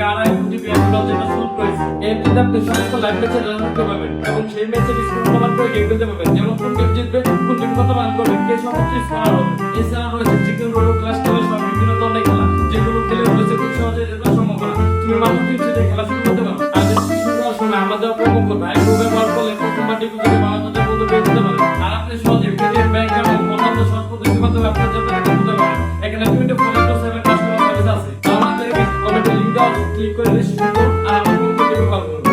2.5 কোটি বিয়ার যেটা শুট করেছে এমনিতে আপনি সমস্ত লাইভ ম্যাচে রান করতে পারবেন এবং সেই ম্যাচের স্কোর অনুমান করে গেম খেলতে পারবেন যেমন কোন টিম জিতবে কোন টিম কত রান করবে কে সর্বোচ্চ স্কোরার হবে। এছাড়া রয়েছে চিকেন রোড ক্লাস টেনের সব বিভিন্ন ধরনের খেলা যেগুলো খেলে রয়েছে খুব সহজে জেতার সম্ভাবনা। তুমি মাত্র 3 সেটে খেলা শুরু করতে পারো। আর ডিসক্রিপশন দেওয়ার সময় আমাদের প্রোমো কোড ভাইব্রো ব্যবহার করলে প্রথমবার ডিপোজিটে 12,000 পর্যন্ত পেয়ে যেতে পারেন। আর আপনি সহজে পেটিএম ব্যাংক এবং অন্যান্য সহজ পদ্ধতির মাধ্যমে আপনার জন্য টাকা তুলতে পারেন। এখানে 24/7 কাস্টমার সার্ভিস আছে। আমাদের কমেন্টে লিংক দেওয়া আছে, ক্লিক করে রেজিস্ট্রেশন করুন আর আমার প্রোমো কোড ব্যবহার করুন।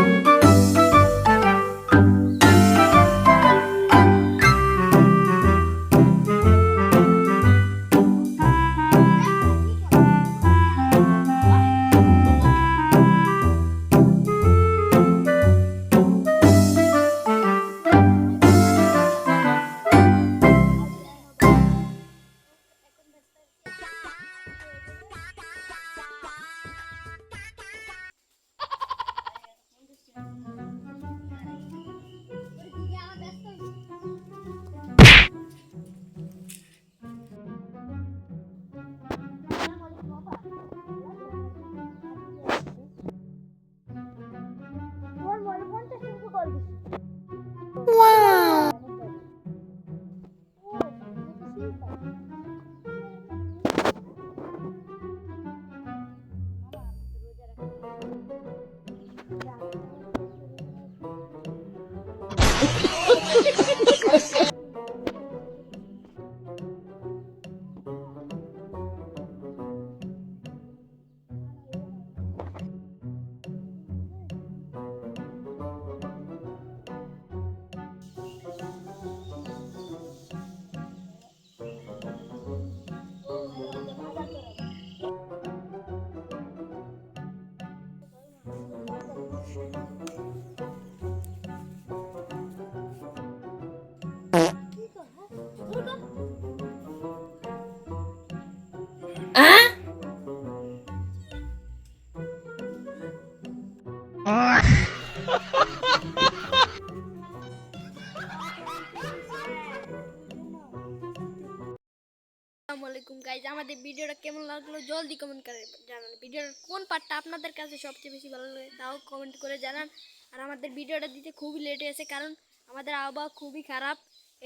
আসসালামু গাইজ, আমাদের ভিডিওটা কেমন লাগলো জলদি কমেন্ট করে জানান। ভিডিওর কোন পার্টটা আপনাদের কাছে সবচেয়ে বেশি ভালো লাগে তাও কমেন্ট করে জানান। আর আমাদের ভিডিওটা দিতে খুবই লেট হয়েছে কারণ আমাদের আবহাওয়া খুবই খারাপ।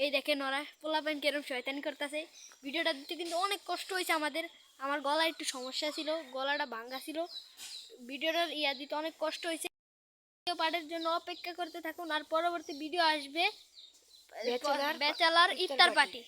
এই দেখেন ওরা পোলাপাইন কেরম শয়তানি করতেছে। ভিডিওটা দিতে কিন্তু অনেক কষ্ট হয়েছে আমাদের। আমার গলা একটু সমস্যা ছিল, গলাটা ভাঙ্গা ছিল। ভিডিওটার দিতে অনেক কষ্ট হয়েছে। ভিডিও পার্টের জন্য অপেক্ষা করতে থাকুন। আর পরবর্তী ভিডিও আসবে ব্যাচেলার ইফতার পার্টি।